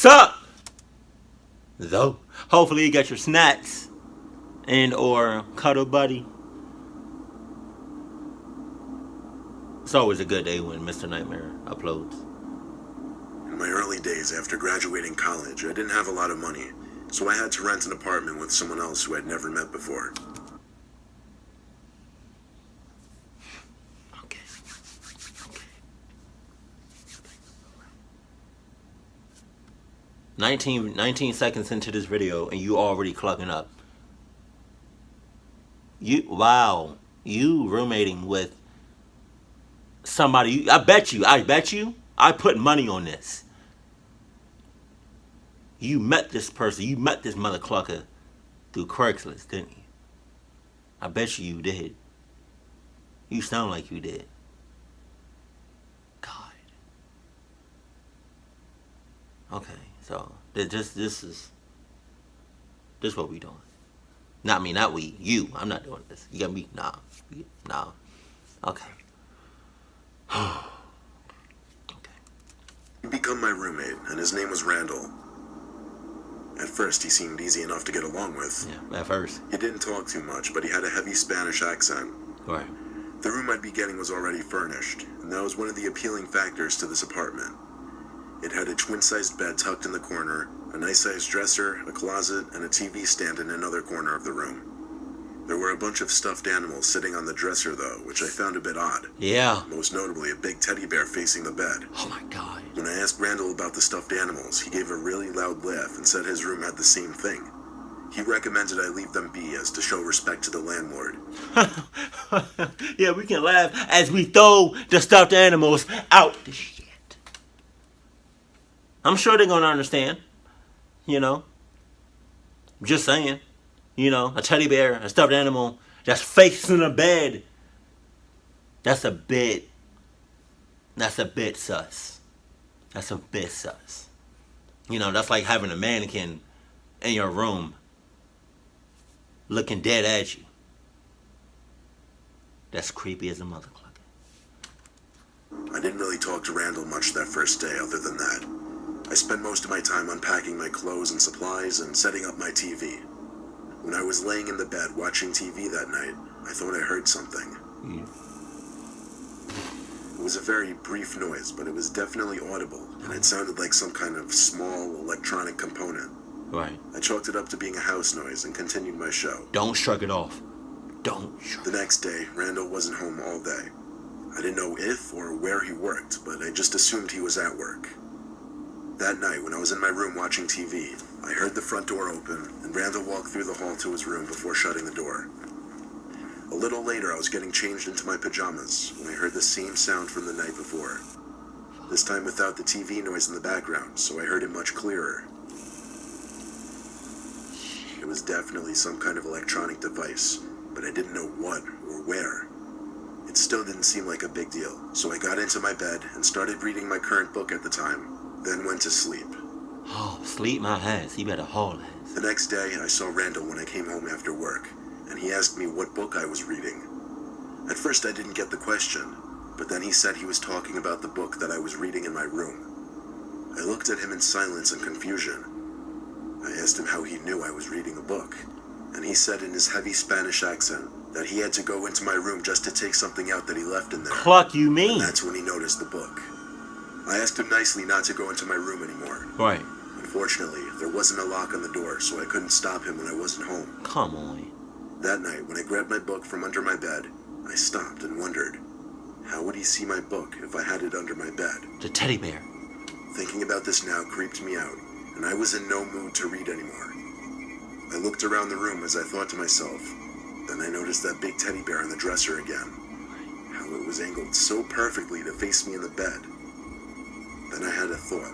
Sup? Though, hopefully you got your snacks and or cuddle buddy. It's always a good day when Mr. Nightmare uploads. In my early days after graduating college, I didn't have a lot of money, so I had to rent an apartment with someone else who I'd never met before. Okay. 19 seconds into this video and you already clucking up. You roommating with somebody. I bet you, I put money on this. You met this person, you met this mother clucker through Craigslist, didn't you? I bet you did. You sound like you did. God. Okay, so this is what we doing. Not me, not we. You. I'm not doing this. You got me? Nah. Okay. Okay. He'd become my roommate, and his name was Randall. At first, he seemed easy enough to get along with. Yeah, at first. He didn't talk too much, but he had a heavy Spanish accent. Right. The room I'd be getting was already furnished, and that was one of the appealing factors to this apartment. It had a twin-sized bed tucked in the corner, a nice-sized dresser, a closet, and a TV stand in another corner of the room. There were a bunch of stuffed animals sitting on the dresser, though, which I found a bit odd. Yeah. Most notably, a big teddy bear facing the bed. Oh my God. When I asked Randall about the stuffed animals, he gave a really loud laugh and said his room had the same thing. He recommended I leave them be as to show respect to the landlord. Yeah, we can laugh as we throw the stuffed animals out the shit. I'm sure they're gonna understand. You know. Just saying. You know, a teddy bear, a stuffed animal that's facing a bed. That's a bit sus. That's a bit sus. You know, that's like having a mannequin in your room looking dead at you. That's creepy as a mother clucker. I didn't really talk to Randall much that first day other than that. I spent most of my time unpacking my clothes and supplies and setting up my TV. When I was laying in the bed watching TV that night, I thought I heard something. It was a very brief noise, but it was definitely audible, and it sounded like some kind of small electronic component. Right. I chalked it up to being a house noise and continued my show. Don't shrug it off. Don't shrug The next day, Randall wasn't home all day. I didn't know if or where he worked, but I just assumed he was at work. That night, when I was in my room watching TV, I heard the front door open, and Randall walked through the hall to his room before shutting the door. A little later, I was getting changed into my pajamas when I heard the same sound from the night before. This time without the TV noise in the background, so I heard it much clearer. It was definitely some kind of electronic device, but I didn't know what or where. It still didn't seem like a big deal, so I got into my bed and started reading my current book at the time, then went to sleep. Oh, sleep my ass. You better haul ass. The next day, I saw Randall when I came home after work, and he asked me what book I was reading. At first, I didn't get the question, but then he said he was talking about the book that I was reading in my room. I looked at him in silence and confusion. I asked him how he knew I was reading a book, and he said in his heavy Spanish accent that he had to go into my room just to take something out that he left in there. Cluck, you mean? And that's when he noticed the book. I asked him nicely not to go into my room anymore. Right. Unfortunately, there wasn't a lock on the door, so I couldn't stop him when I wasn't home. Come on. That night, when I grabbed my book from under my bed, I stopped and wondered, how would he see my book if I had it under my bed? The teddy bear. Thinking about this now creeped me out, and I was in no mood to read anymore. I looked around the room as I thought to myself. Then I noticed that big teddy bear on the dresser again. How it was angled so perfectly to face me in the bed. Then I had a thought.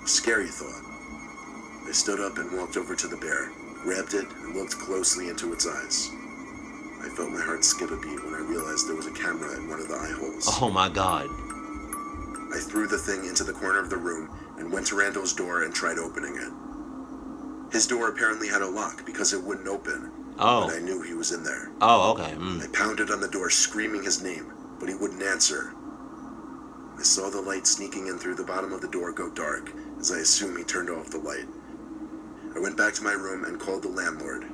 A scary thought. I stood up and walked over to the bear, grabbed it, and looked closely into its eyes. I felt my heart skip a beat when I realized there was a camera in one of the eye holes. Oh my God. I threw the thing into the corner of the room and went to Randall's door and tried opening it. His door apparently had a lock because it wouldn't open. Oh. But I knew he was in there. Oh, okay. I pounded on the door screaming his name, but he wouldn't answer. I saw the light sneaking in through the bottom of the door go dark, as I assume he turned off the light. I went back to my room and called the landlord.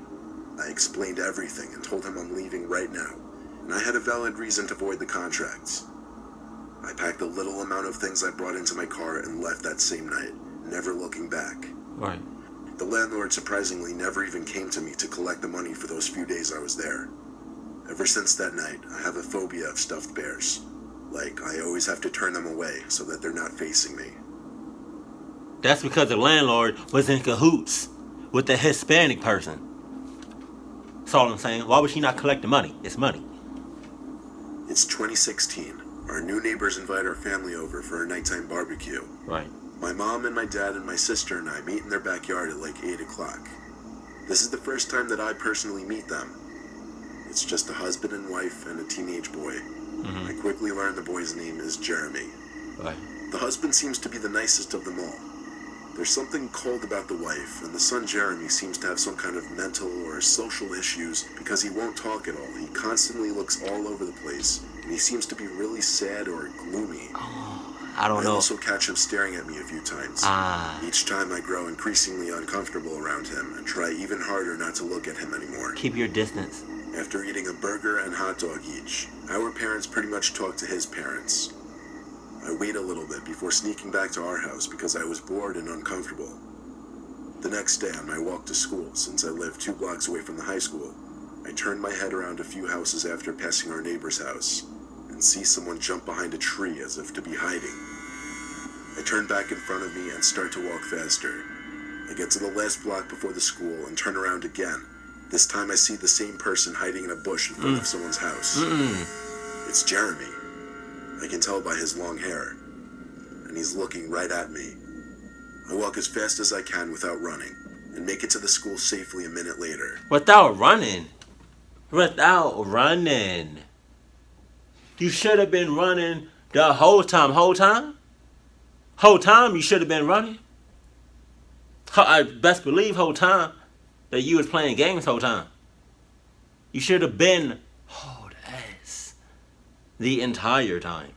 I explained everything and told him I'm leaving right now, and I had a valid reason to void the contracts. I packed the little amount of things I brought into my car and left that same night, never looking back. Right. The landlord surprisingly never even came to me to collect the money for those few days I was there. Ever since that night, I have a phobia of stuffed bears. Like, I always have to turn them away so that they're not facing me. That's because the landlord was in cahoots with the Hispanic person. That's all I'm saying. Why would she not collect the money? It's money. It's 2016. Our new neighbors invite our family over for a nighttime barbecue. Right. My mom and my dad and my sister and I meet in their backyard at like 8 o'clock. This is the first time that I personally meet them. It's just a husband and wife and a teenage boy. Mm-hmm. I quickly learn the boy's name is Jeremy. Right. The husband seems to be the nicest of them all. There's something cold about the wife, and the son Jeremy seems to have some kind of mental or social issues because he won't talk at all. He constantly looks all over the place, and he seems to be really sad or gloomy. I don't know. I also catch him staring at me a few times. Each time I grow increasingly uncomfortable around him and try even harder not to look at him anymore. Keep your distance. After eating a burger and hot dog each, our parents pretty much talk to his parents. I wait a little bit before sneaking back to our house because I was bored and uncomfortable. The next day on my walk to school, since I live 2 blocks away from the high school, I turn my head around a few houses after passing our neighbor's house and see someone jump behind a tree as if to be hiding. I turn back in front of me and start to walk faster. I get to the last block before the school and turn around again. This time I see the same person hiding in a bush in front of someone's house. It's Jeremy. I can tell by his long hair, and he's looking right at me. I walk as fast as I can without running, and make it to the school safely a minute later. Without running? Without running. You should have been running the whole time. Whole time you should have been running. I best believe whole time that you was playing games whole time. You should have been hold ass the entire time.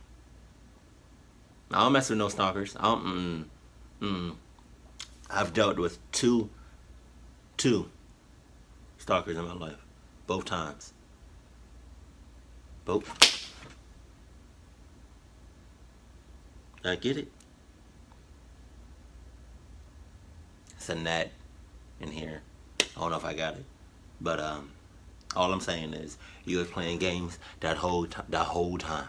I don't mess with no stalkers. I've dealt with two stalkers in my life. Both times. Both. I get it. It's a gnat in here. I don't know if I got it. But all I'm saying is you was playing games that whole time.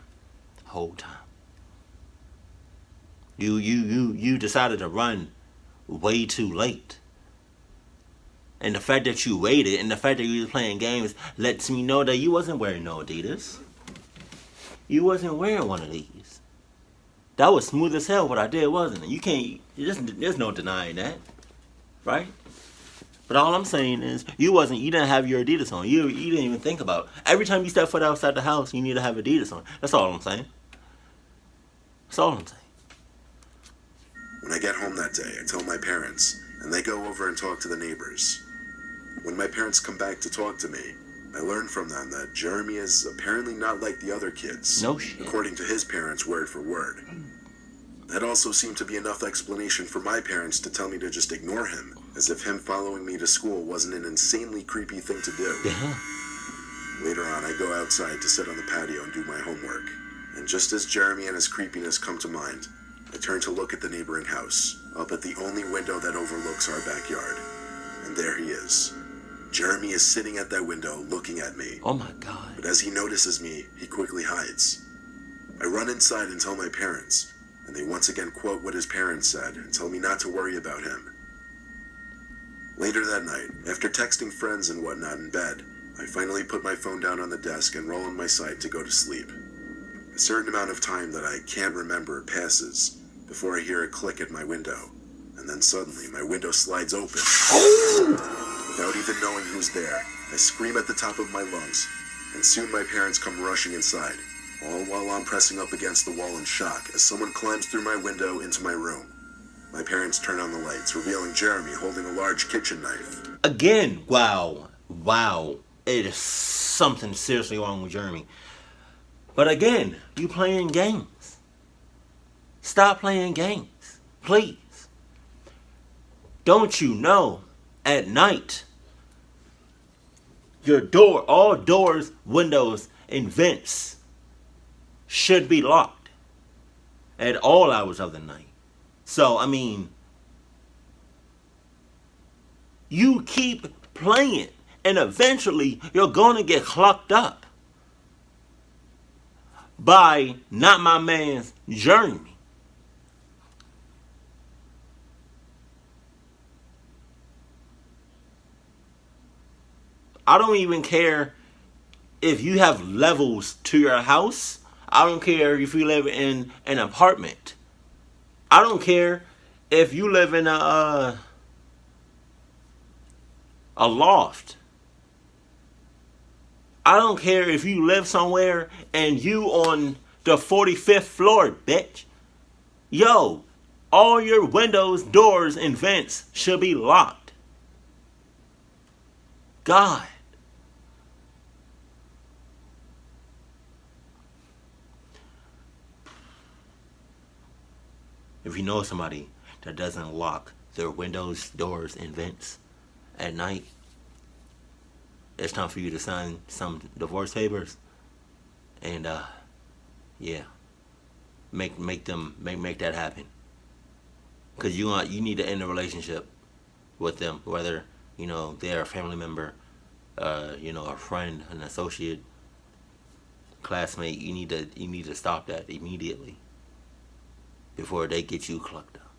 You decided to run way too late. And the fact that you waited and the fact that you was playing games lets me know that you wasn't wearing no Adidas. You wasn't wearing one of these. That was smooth as hell what I did, wasn't it? You can't, there's no denying that. Right? But all I'm saying is, you didn't have your Adidas on. You didn't even think about it. Every time you step foot outside the house, you need to have Adidas on. That's all I'm saying. That's all I'm saying. When I get home that day, I tell my parents, and they go over and talk to the neighbors. When my parents come back to talk to me, I learn from them that Jeremy is apparently not like the other kids. No shit. According to his parents, word for word. That also seemed to be enough explanation for my parents to tell me to just ignore him, as if him following me to school wasn't an insanely creepy thing to do. Yeah. Later on, I go outside to sit on the patio and do my homework. And just as Jeremy and his creepiness come to mind, I turn to look at the neighboring house, up at the only window that overlooks our backyard. And there he is. Jeremy is sitting at that window looking at me. Oh my God. But as he notices me, he quickly hides. I run inside and tell my parents, and they once again quote what his parents said and tell me not to worry about him. Later that night, after texting friends and whatnot in bed, I finally put my phone down on the desk and roll on my side to go to sleep. A certain amount of time that I can't remember passes before I hear a click at my window, and then suddenly my window slides open. Without even knowing who's there, I scream at the top of my lungs, and soon my parents come rushing inside, all while I'm pressing up against the wall in shock as someone climbs through my window into my room. My parents turn on the lights, revealing Jeremy holding a large kitchen knife. Again, wow. It is something seriously wrong with Jeremy. But again, you playing games. Stop playing games. Please. Don't you know at night your door, all doors, windows, and vents should be locked at all hours of the night. So, I mean, you keep playing and eventually you're going to get clocked up by not my man's Jeremy. I don't even care if you have levels to your house. I don't care if you live in an apartment. I don't care if you live in a loft. I don't care if you live somewhere and you on the 45th floor, bitch. Yo, all your windows, doors, and vents should be locked. God. If you know somebody that doesn't lock their windows, doors, and vents at night, it's time for you to sign some divorce papers. And yeah, make that happen. Cause you need to end a relationship with them, whether they're a family member, a friend, an associate, classmate. You need to stop that immediately before they get you clucked up.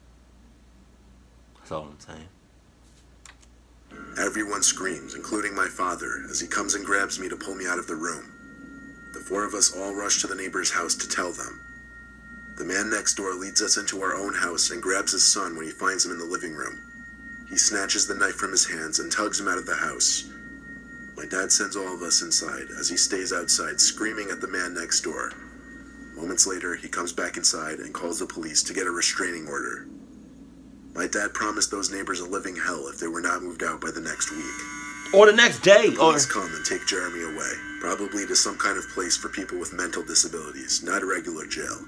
That's all I'm saying. Everyone screams, including my father, as he comes and grabs me to pull me out of the room. The four of us all rush to the neighbor's house to tell them. The man next door leads us into our own house and grabs his son when he finds him in the living room. He snatches the knife from his hands and tugs him out of the house. My dad sends all of us inside as he stays outside screaming at the man next door. Moments later, he comes back inside and calls the police to get a restraining order. My dad promised those neighbors a living hell if they were not moved out by the next week. Or the next day. The police come and take Jeremy away, probably to some kind of place for people with mental disabilities, not a regular jail.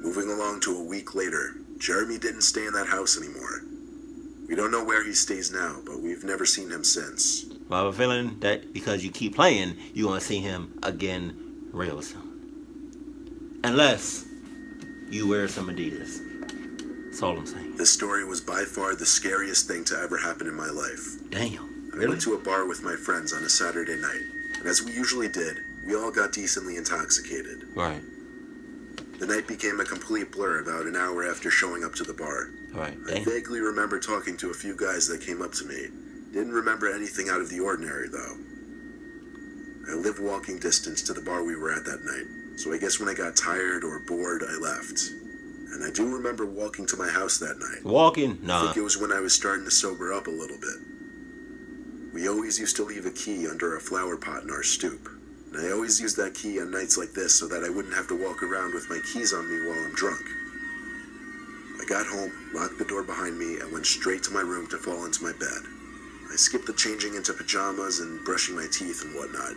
Moving along to a week later, Jeremy didn't stay in that house anymore. We don't know where he stays now, but we've never seen him since. Well, I have a feeling that because you keep playing, you're going to see him again real soon. Unless you wear some Adidas. That's all I'm saying. This story was by far the scariest thing to ever happen in my life. Damn. I went to a bar with my friends on a Saturday night, and as we usually did, we all got decently intoxicated. Right. The night became a complete blur about an hour after showing up to the bar. Right. I vaguely remember talking to a few guys that came up to me. Didn't remember anything out of the ordinary, though. I lived walking distance to the bar we were at that night, so I guess when I got tired or bored, I left. And I do remember walking to my house that night. Walking? Nah. I think it was when I was starting to sober up a little bit. We always used to leave a key under a flower pot in our stoop. And I always used that key on nights like this so that I wouldn't have to walk around with my keys on me while I'm drunk. I got home, locked the door behind me, and went straight to my room to fall into my bed. I skipped the changing into pajamas and brushing my teeth and whatnot.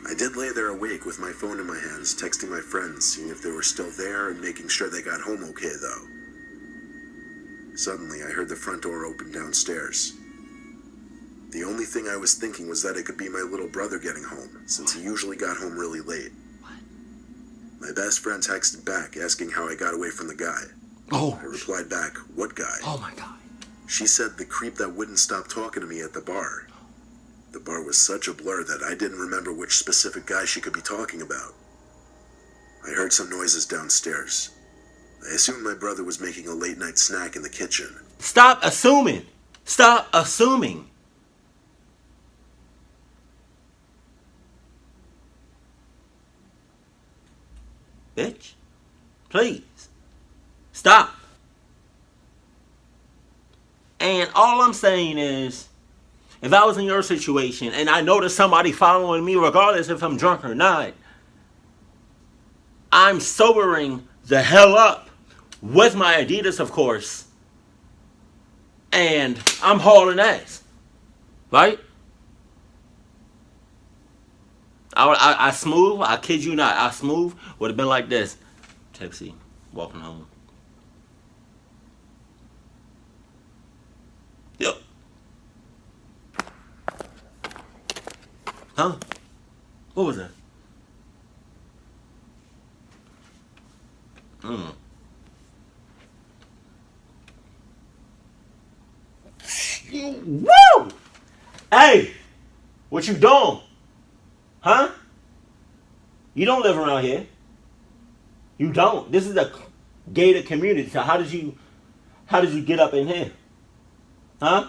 I did lay there awake with my phone in my hands, texting my friends, seeing if they were still there and making sure they got home okay, though. Suddenly, I heard the front door open downstairs. The only thing I was thinking was that it could be my little brother getting home, since he usually got home really late. My best friend texted back, asking how I got away from the guy. Oh. I replied back, "What guy?" Oh my God. She said the creep that wouldn't stop talking to me at the bar. The bar was such a blur that I didn't remember which specific guy she could be talking about. I heard some noises downstairs. I assumed my brother was making a late-night snack in the kitchen. Stop assuming. Stop assuming. Bitch. Please. Stop. And all I'm saying is, if I was in your situation and I noticed somebody following me, regardless if I'm drunk or not, I'm sobering the hell up with my Adidas, of course, and I'm hauling ass, right? I smooth, I kid you not, I smooth would have been like this. Tipsy, walking home. Yep. Huh? What was that? Woo! Hey! What you doing? Huh? You don't live around here. You don't. This is a gated community. So how did you get up in here? Huh?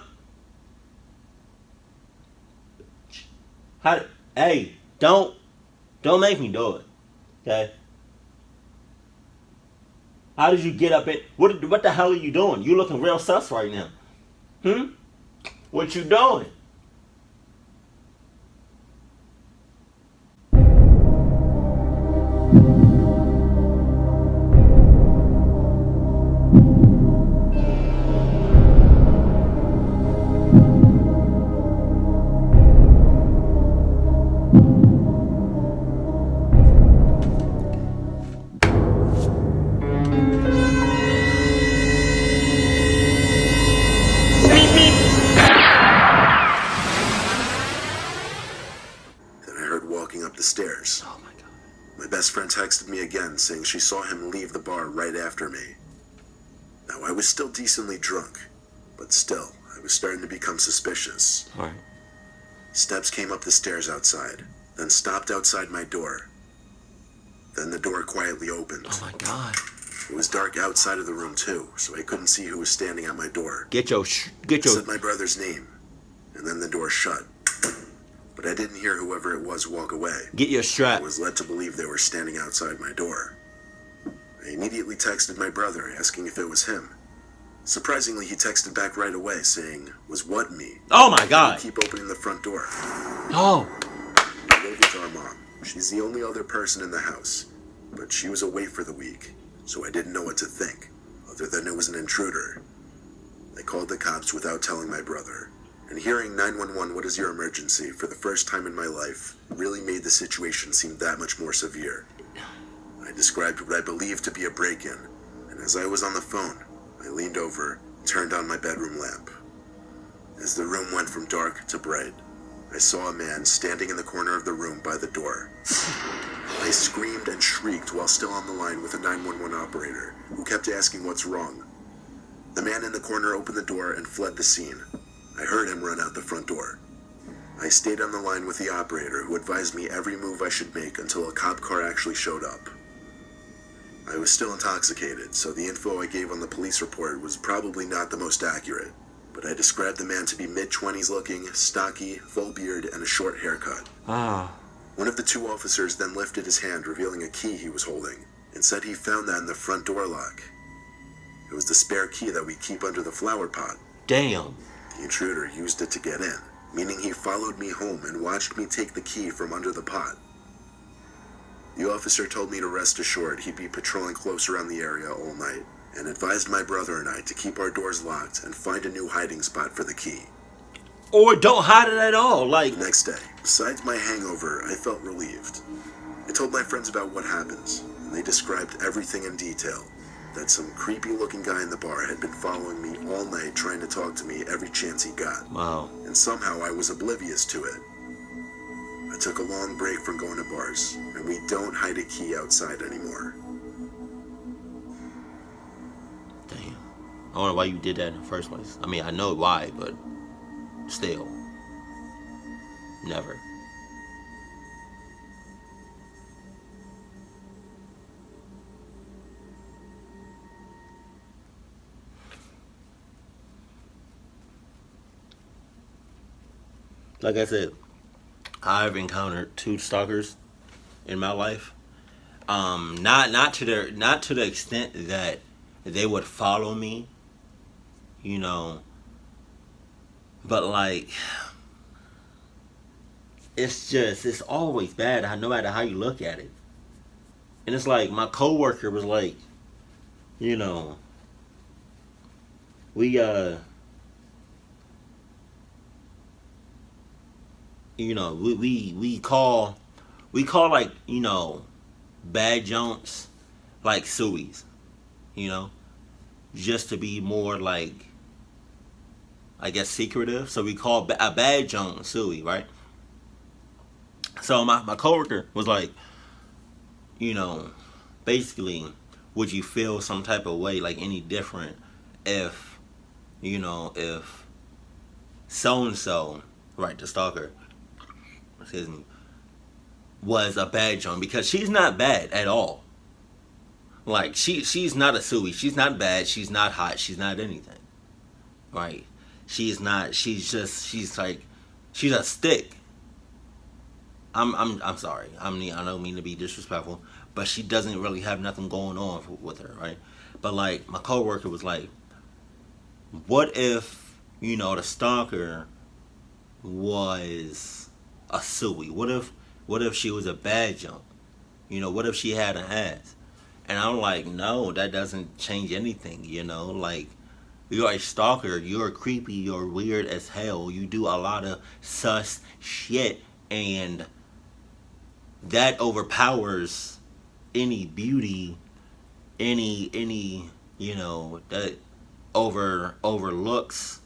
Hey, don't make me do it. Okay? How did you get up in what the hell are you doing? You looking real sus right now. What you doing? Stairs. Oh my god. My best friend texted me again saying she saw him leave the bar right after me. Now I was still decently drunk, but still, I was starting to become suspicious. Alright. Steps came up the stairs outside, then stopped outside my door. Then the door quietly opened. Oh my god. It was dark outside of the room too, so I couldn't see who was standing at my door. I said my brother's name, and then the door shut. But I didn't hear whoever it was walk away. Get your strap. I was led to believe they were standing outside my door. I immediately texted my brother, asking if it was him. Surprisingly, he texted back right away, saying, "Was what me?" Oh my god. Keep opening the front door. Oh. I live with our mom. She's the only other person in the house, but she was away for the week, so I didn't know what to think, other than it was an intruder. I called the cops without telling my brother. And hearing 911, what is your emergency, for the first time in my life, really made the situation seem that much more severe. I described what I believed to be a break-in, and as I was on the phone, I leaned over and turned on my bedroom lamp. As the room went from dark to bright, I saw a man standing in the corner of the room by the door. I screamed and shrieked while still on the line with a 911 operator, who kept asking what's wrong. The man in the corner opened the door and fled the scene. I heard him run out the front door. I stayed on the line with the operator, who advised me every move I should make until a cop car actually showed up. I was still intoxicated, so the info I gave on the police report was probably not the most accurate, but I described the man to be mid-20s looking, stocky, full beard, and a short haircut. One of the two officers then lifted his hand, revealing a key he was holding, and said he found that in the front door lock. It was the spare key that we keep under the flower pot. Damn. The intruder used it to get in, meaning he followed me home and watched me take the key from under the pot. The officer told me to rest assured he'd be patrolling close around the area all night, and advised my brother and I to keep our doors locked and find a new hiding spot for the key. Or don't hide it at all, like... The next day, besides my hangover, I felt relieved. I told my friends about what happened, and they described everything in detail. That some creepy-looking guy in the bar had been following me all night, trying to talk to me every chance he got. Wow. And somehow I was oblivious to it. I took a long break from going to bars, and we don't hide a key outside anymore. Damn. I don't know why you did that in the first place. I mean, I know why, but still. Never. Like I said, I've encountered 2 stalkers in my life. Not to the extent that they would follow me, you know. But like, it's always bad, no matter how you look at it. And it's like my coworker was like, you know, we call like, you know, bad junks like suies. you know, just to be more like, I guess, secretive. So we call a bad Joan Suey, right? So my coworker was like, you know, basically, would you feel some type of way, like any different, if, if so and so, right, the stalker, excuse me, was a bad Joan, because she's not bad at all. Like she's not a Suey. She's not bad. She's not hot. She's not anything. Right? She's not. She's like, she's a stick. I'm sorry. I don't mean to be disrespectful, but she doesn't really have nothing going on with her, right? But like my coworker was like, what if the stalker was a Suey? What if she was a bad jump? What if she had an ass? And I'm like, no, that doesn't change anything. Like, you're a stalker, you're creepy, you're weird as hell. You do a lot of sus shit, and that overpowers any beauty, any that overlooks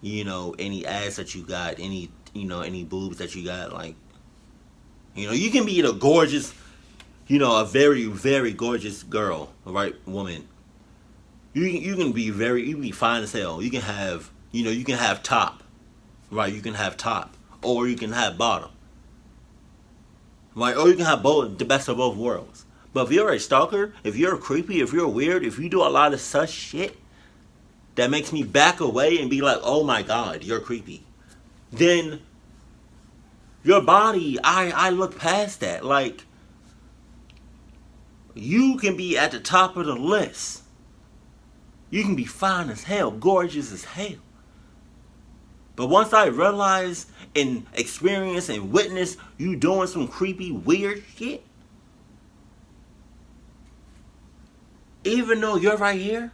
any ass that you got, any boobs that you got. Like, you can be a gorgeous, a very, very gorgeous girl, right, woman. You can be fine as hell. You can have top, right? You can have top, or you can have bottom, right? Or you can have both, the best of both worlds. But if you're a stalker, if you're creepy, if you're weird, if you do a lot of such shit that makes me back away and be like, oh my god, you're creepy, then your body, I look past that. Like, you can be at the top of the list. You can be fine as hell, gorgeous as hell. But once I realize and experience and witness you doing some creepy, weird shit, even though you're right here,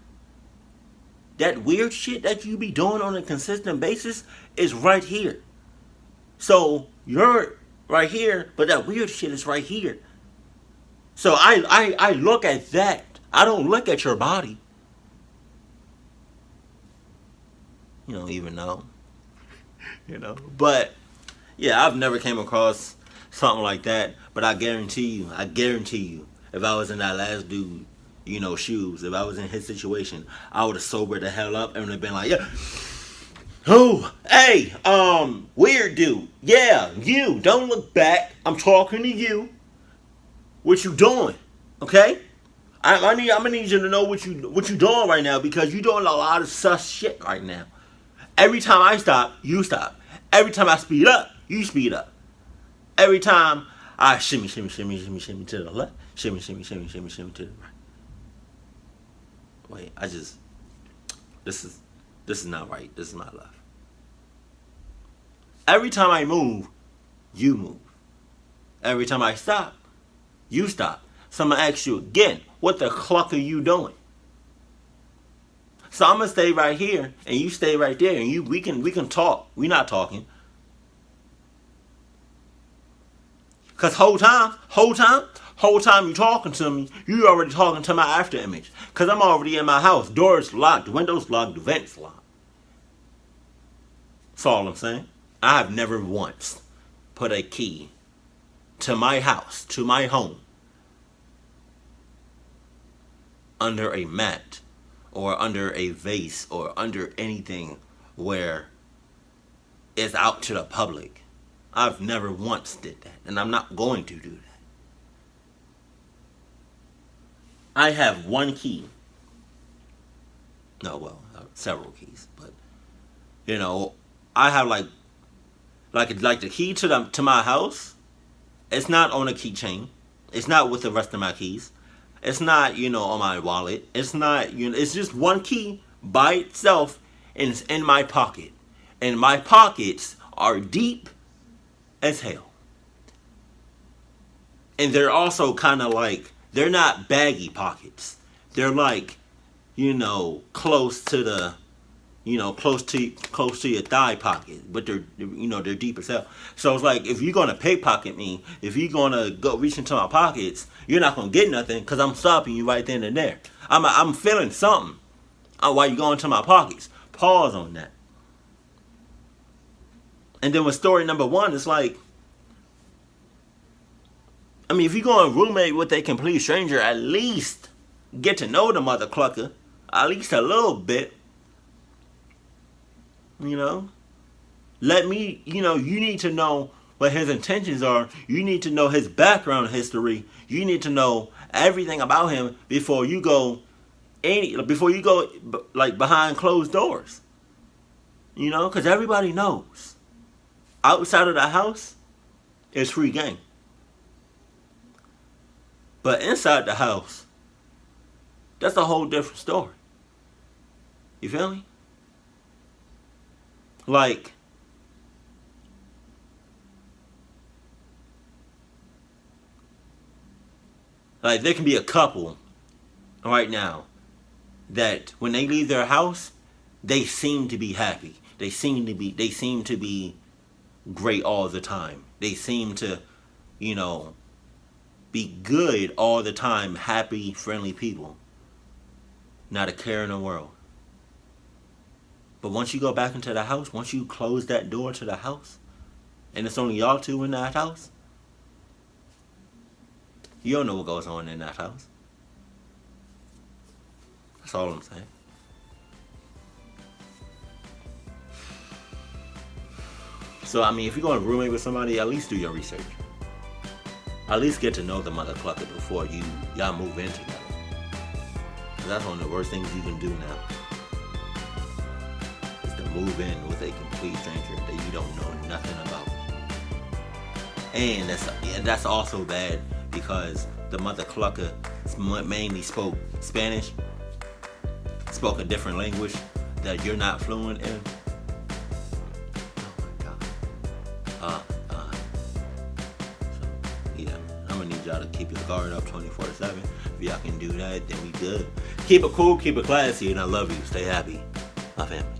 that weird shit that you be doing on a consistent basis is right here. So you're right here, but that weird shit is right here. So I look at that. I don't look at your body. Even though, But, yeah, I've never came across something like that. But I guarantee you, if I was in that last dude, shoes, if I was in his situation, I would have sobered the hell up and would have been like, yeah, oh, hey, weird dude, yeah, you, don't look back, I'm talking to you. What you doing? Okay? I'm gonna need you to know what you doing right now, because you doing a lot of sus shit right now. Every time I stop, you stop. Every time I speed up, you speed up. Every time I shimmy to the left, shimmy to the right. Wait, this is not right. This is not left. Every time I move, you move. Every time I stop, you stop. So I'm gonna ask you again, what the cluck are you doing? So I'm gonna stay right here, and you stay right there, and we can talk. We not talking. Cause whole time you talking to me, you already talking to my after image. Cause I'm already in my house. Doors locked, windows locked, vents locked. That's all I'm saying. I have never once put a key to my house, to my home, under a mat, or under a vase, or under anything where it's out to the public. I've never once did that, and I'm not going to do that. I have one key. No, well, several keys, but I have like the key to my house. It's not on a keychain. It's not with the rest of my keys. It's not, on my wallet. It's not, it's just one key by itself, and it's in my pocket. And my pockets are deep as hell. And they're also kind of like, they're not baggy pockets. They're like, close to the close to your thigh pocket, but they're deep as hell. So it's like, if you're gonna pickpocket me, if you're gonna go reach into my pockets, you're not gonna get nothing because I'm stopping you right then and there. I'm feeling something while you go into my pockets. Pause on that. And then with story number 1, it's like, if you're going to roommate with a complete stranger, at least get to know the mother clucker, at least a little bit. Let me, you need to know what his intentions are. You need to know his background history. You need to know everything about him before you go like behind closed doors. Because everybody knows. Outside of the house, it's free game. But inside the house, that's a whole different story. You feel me? Like, there can be a couple right now that when they leave their house, they seem to be happy. They seem to be great all the time. They seem to, be good all the time, happy, friendly people. Not a care in the world. But once you go back into the house, once you close that door to the house, and it's only y'all two in that house, you don't know what goes on in that house. That's all I'm saying. So, if you're going to roommate with somebody, at least do your research. At least get to know the mother clucker before y'all move in together. That's one of the worst things you can do now. Is to move in with a complete stranger that you don't know nothing about. And that's also bad because the mother clucker mainly spoke Spanish, spoke a different language that you're not fluent in. Y'all to keep your guard up 24/7. If y'all can do that, then we good. Keep it cool, keep it classy, and I love you. Stay happy, my family.